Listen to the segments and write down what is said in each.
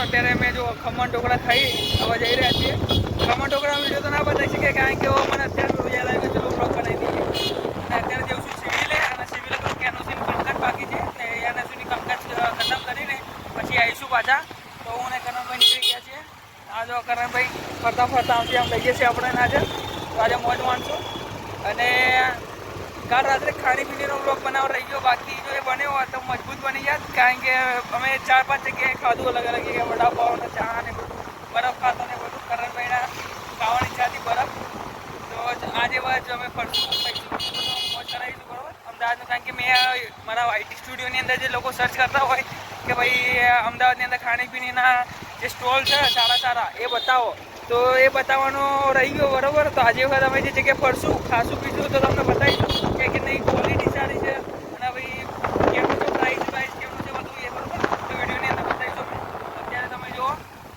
અત્યારે અમે જો ખમણ ઢોકળા ખાઈ હવે જઈ રહ્યા છીએ. ખમણ ઢોકળાનો વિડીયો તો ના બતાવી શકીએ કારણ કે મને અત્યારે યાદ આવ્યું કે ચલો બ્લોગ બનાવી દઈએ. અને અત્યારે જવું છું સિવિલે અને સિવિલે તો કેનોસીનું કામકાજ બાકી છે ને એનઓસીની કામકાજ ખતમ કરીને પછી આવીશું પાછા. તો હું અને કરણભાઈ નીકળી ગયા છીએ. આ જો કરણભાઈ ફરતા ફરતા આમથી આમ લઈએ છીએ આપણે આજે. તો આજે મોજ માણશું અને કાલ રાત્રે ખાણીપીણીનો બ્લોગ બનાવવા રહી ગયો બાકી જો એ બન્યો હોય તો મજબૂત બની જાય કારણ કે અમે 4-5 જગ્યાએ ખાધું અલગ અલગ જગ્યાએ વડાપાવ અને ચા ને બધું બરફ ખાતો ને બધું કરણભાઈના ખાવાની ઈચ્છા હતી બરફ. તો આજે બાદ અમે ફરશું મોજ કરાવીશું બરાબર અમદાવાદનું કારણ કે મેં મારા આઈટી સ્ટુડિયોની અંદર જે લોકો સર્ચ કરતા હોય કે ભાઈ અમદાવાદની અંદર ખાણીપીણીના જે સ્ટોલ છે સારા એ બતાવો તો એ બતાવવાનો રહી ગયો બરાબર. તો આજે વખત અમે જે જગ્યાએ ફરશું ખાશું પીશું તો તમને બતાવીશું કે નહીં ક્વોલિટી સારી છે અને ભાઈ કેમનું છે પ્રાઇસ કેમનું છે બધું એ બરાબર તો વિડીયોની અંદર બતાવીશું. અત્યારે તમે જુઓ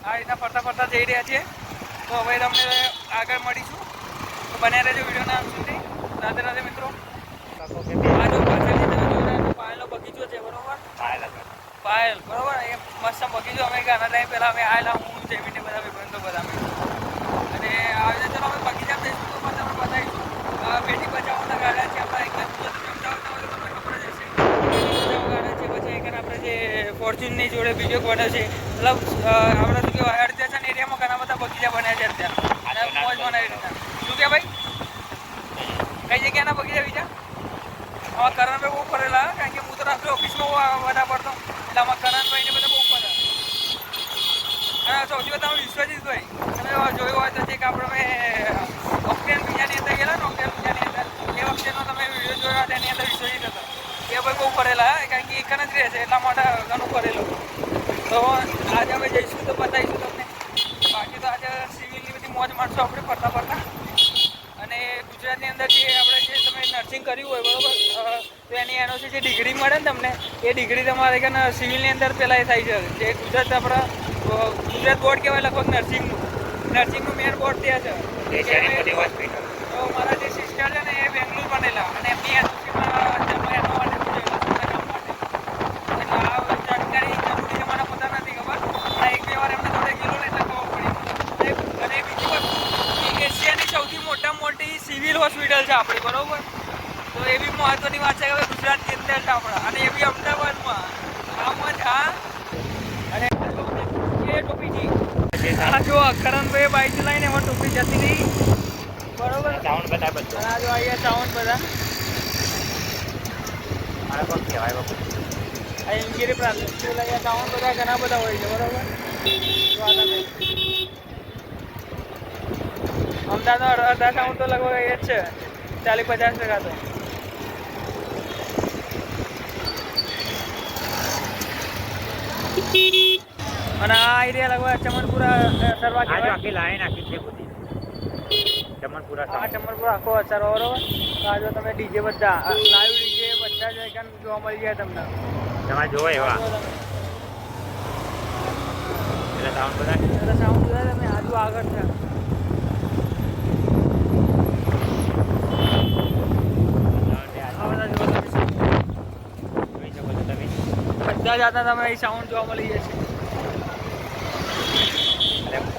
આ રીતના ફરતા જઈ રહ્યા છીએ. તો હવે તમને આગળ મળીશું તો બન્યા રહેજો વિડીયોના અંત સુધી. રાધે મિત્રો. આ જો પાછળની તમે જોઈ રહ્યા છો પાયલનો બગીચો છે બરાબર. પાયલ બરાબર એ મસ્ત બગીચો અમે ઘણા ટાઈમ પહેલાં અમે આવેલા હું જમીને બધા ભાઈબંધો બધા અને આવી રીતે ચલો અમે બગીચા જઈશું તો તમને બતાવીશું. બેટી બચાવવાના ગાર્ડન છે આપણા એક અમદાવાદના હોય તો તમને ખબર જ હશે. બેટી બચાવો ગાર્ડન છે પછી એક આપણે જે ફોર્ચ્યુનની જોડે બીજો બને છે મતલબ આપણે શું કહેવાય અડધેસન એરિયામાં ઘણા બધા બગીચા બન્યા છે અત્યારે અને મોજ બનાવી રીતના. શું કે ભાઈ કઈ જગ્યાના બગીચા બીજા આમાં કરણભાઈ બહુ ફરેલા કારણ કે હું તો રાત્રે ઓફિસમાં બધા પડતો એટલે આમાં કરણભાઈને બધા બહુ ફરે. અને સૌથી વધારે વિશ્વજીતભાઈ તમે જોયું હોય તો જે કે આપણે ઓક્ટેન બીજાની અંદર ગયેલા ને ઓક્ટેન બીજાની અંદર એ વખતેનો તમે વિડીયો જોયો તેની અંદર વિશ્વજીત હતો એ ભાઈ બહુ ફરેલા કારણ કે એક જ રહે છે એટલા માટે ઘણું ફરેલું. તો આજે અમે જઈશું તો બતાવીશું તમને. બાકી તો આજે સિવિલની બધી મોજ માણસો આપણે ફરતા અને ગુજરાતની અંદર જે આપણે જે તમે નર્સિંગ કર્યું હોય બરાબર તો એની એનઓસી જે ડિગ્રી મળે ને તમને એ ડિગ્રી તમારે કે સિવિલની અંદર પહેલાં એ થાય છે જે ગુજરાત આપણા ગુજરાત બોર્ડ કહેવાય લગભગ નર્સિંગનું મેન બોર્ડ ત્યાં છે. તો મારા જે સિસ્ટર છે ને એ બેંગ્લોર બનેલા અને એમની એનઓસીમાં એના માટે એટલે આ જાણકારી જરૂરી છે મને પોતા નથી ખબર પણ 1-2 વાર એમને જોડે ગયેલો ને એટલે ખબર પડી. અને બીજી વસ્તુ એશિયાની સૌથી મોટી સિવિલ હોસ્પિટલ છે આપણી બરાબર. તો એ બી મહત્વની વાત છે કે ગુજરાતની અંદર છે આપણા અને એ બી અમદાવાદમાં આમાં જ અને એ ટોપીજી હા જો કરણભાઈ બાઈક લઈને એમાં ટોપી જતી રહી બરોબર. સાઉન્ડ બધા બધું હા જો અહીંયા સાઉન્ડ બધા મારા કોણ કહેવાય બાપુ આ ઇન્જિરી પ્રાંત અહીંયા સાઉન્ડ બધા ઘણા બધા હોય છે બરોબર. અમદાવાદનો અડધા સાઉન્ડ તો લગભગ એ જ છે 40-50% તો. અને આ એરિયા લગભગ ચમનપુરા સરવા આખી લાઈન આખી છે બધી ચમનપુરા આખો અસર બરોબર. આ જો તમે ડીજે બધા લાઈવ ડીજે બધા જ જોવા મળી જાય તમને તમારે જોવો એવા સાઉન્ડ બધા તમે આજુ આગળ છે. બધા જાતા તમે અહીં સાઉન્ડ જોવા મળી જશે.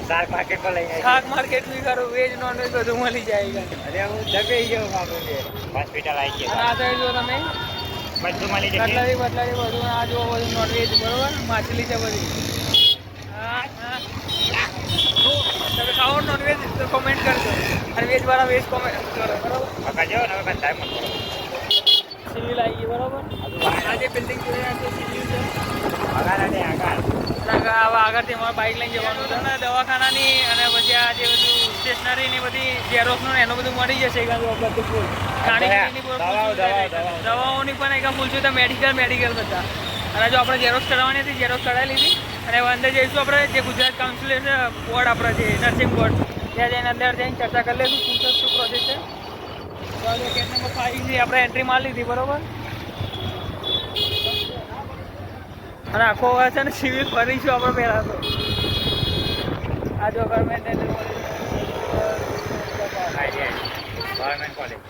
શાક માર્કેટ બી ખરું વેજ નોન વેજ બધું મળી જાય. અરે હું દબાઈ ગયો હોસ્પિટલ આવી ગયો. આ સાઈડ જો તમે બધું મળી જાય કટલેરી બધું આ જો બધું નોન વેજ બરોબર માછલી છે બધી. તમે ખાઓ નોન વેજ તો કોમેન્ટ કરજો અને વેજ વાળા વેજ કોમેન્ટ કરો બરોબર. સિવિલ આવી ગઈ બરોબર. આ જે બિલ્ડિંગ જોઈ રહ્યા છો સિવિલ છે આગળથી અમારે બાઇક લઈને જવાનું છે ને દવાખાનાની અને પછી આ જે બધું સ્ટેશનરીની બધી ઝેરોક્સનું એનું બધું મળી જશે બધું ફૂલ ખાણીપીણીની દવાઓની પણ એક ફૂલ છે તો મેડિકલ બધા. અને જો આપણે ઝેરોક્સ કરાવવાની હતી ઝેરોક્સ કરાવી લીધી અને અંદર જઈશું આપણે જે ગુજરાત કાઉન્સિલ છે બોર્ડ આપણે જે નર્સિંગ બોર્ડ ત્યાં જઈને અંદર જઈને ચર્ચા કરી લઈશું શું પ્રોસેસ છે. તો ગેટ નંબર 5 ની આપણે એન્ટ્રી મારી લીધી બરોબર. અને આખો છે ને સિવિલ ફરીશું આપણે પહેલાં તો આ જો ગવર્મેન્ટ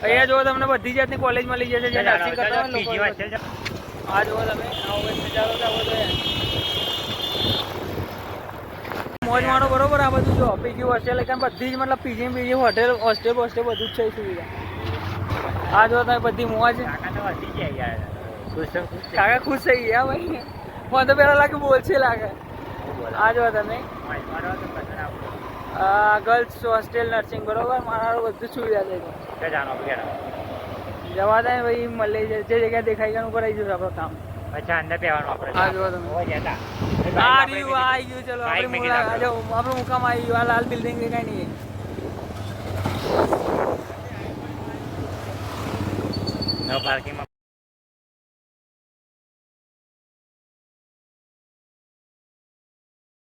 અહીંયા જો તમને બધી જાતની કોલેજ મળી જશે જે નર્સિંગ કરતા હોય લોકો. આ જો તમે નજારો છે આવો જોઈએ મોજ માણો બરોબર. આ બધું જો પીજી હોસ્ટેલ કે બધી જ મતલબ પીજી બીજી હોટેલ હોસ્ટેલ બધું જ છે સુવિધા. આ જો તમે બધી મોજ. કાકા ખુશ થઈ ગયા ભાઈ. મને તો પેલા લાગે બોલશે લાગે. આ જો તમે ગર્લ્સ હોસ્ટેલ નર્સિંગ બરોબર. મારા બધું સુવિધા છે. જવા દે ભાઈ મળે જે જગ્યાએ દેખાય ગયા ઉપર આવી જશે આપણું કામ. અચ્છા અંદર પહેવાનું આપણે. આ જો તમે આવી ગયું. ચલો આપણું મુકામ આવી ગયું. આ લાલ બિલ્ડિંગ દેખાય નહીં. નો પાર્કિંગમાં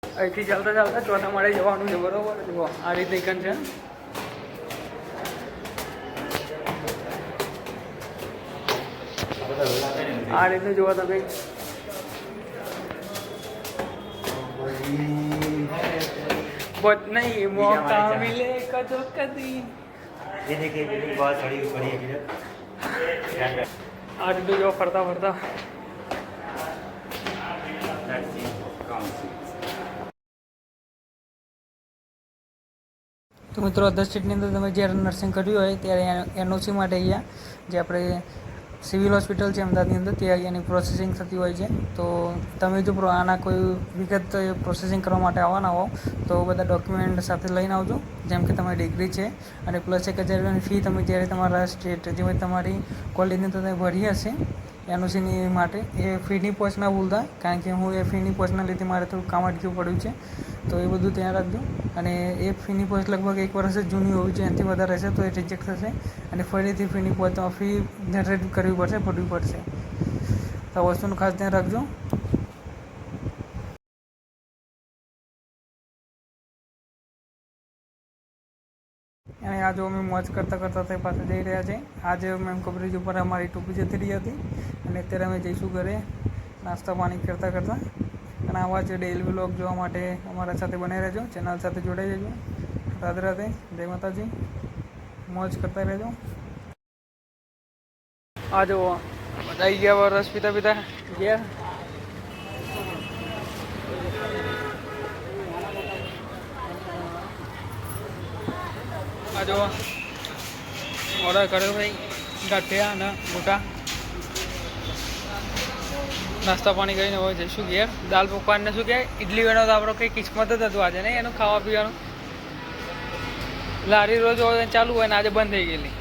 અહીંથી ચાલતા ચાલતા ચોથા માળે જવાનું છે બરોબર. જુઓ આ રીતે એકન છે. આ રીતે જુઓ તમે. बहुत नहीं मौका मिले कदो कदी. ये देखिए बिल्डिंग बहुत बड़ी बड़ी है. આ રીતે જો ફરતા ફરતા તો મિત્રો 10 સ્ટેટની અંદર તમે જ્યારે નર્સિંગ કર્યું હોય ત્યારે એનઓસી માટે અહીંયા જે આપણે સિવિલ હોસ્પિટલ છે અમદાવાદની અંદર ત્યાં અહીંયાની પ્રોસેસિંગ થતી હોય છે. તો તમે જો આના કોઈ વિગત પ્રોસેસિંગ કરવા માટે આવવાના હો તો બધા ડોક્યુમેન્ટ સાથે લઈને આવજો. જેમ કે તમારી ડિગ્રી છે અને પ્લસ 1000 ફી તમે જ્યારે તમારા સ્ટેટ જે તમારી કોલેજની તમે ભરી હશે એનઓસીની માટે એ ફીની પોસ્ટ ના ભૂલતા. કારણ કે હું એ ફીની પોસ્ટના લીધે મારે થોડું કામ અટક્યું પડ્યું છે. તો એ બધું ધ્યાન રાખજો. અને એ ફીની પોસ્ટ લગભગ 1 વર્ષ જ જૂની હોવી જોઈએ. એનાથી વધારે રહેશે તો એ રિજેક્ટ થશે અને ફરીથી ફીની પોસ્ટ ફી જનરેટ કરવી પડશે, ભરવી પડશે. તો આ વસ્તુનું ખાસ ધ્યાન રાખજો. અને આ જો અમે મોજ કરતાં કરતાં તે પાસે જઈ રહ્યા છે. આજે મેમ કબરેજ ઉપર અમારી ટોપી જતી રહી હતી અને અત્યારે અમે જઈશું ઘરે નાસ્તા પાણી કરતાં કરતાં. અને આવા જ ડેઇલી વ્લોગ જોવા માટે અમારા સાથે બનાવી રહેજો. ચેનલ સાથે જોડાઈ જજો. રાધે રાધે, જય માતાજી. મોજ કરતા રહેજો. આ જો બધા ગયા વરસ પીતા પીતા ગયા. આ જો ઓર્ડર કર્યો ભાઈ ગાંઠિયા અને મોટા નાસ્તા પાણી કરીને હવે જઈશું ઘેર. દાલ પકવાનને શું કહેવાય ઇડલી વેણો તો આપણો કંઈ કિસ્મત જ હતું આજે નહીં એનું ખાવા પીવાનું. લારી રોજ ચાલુ હોય ને આજે બંધ થઈ ગયેલી.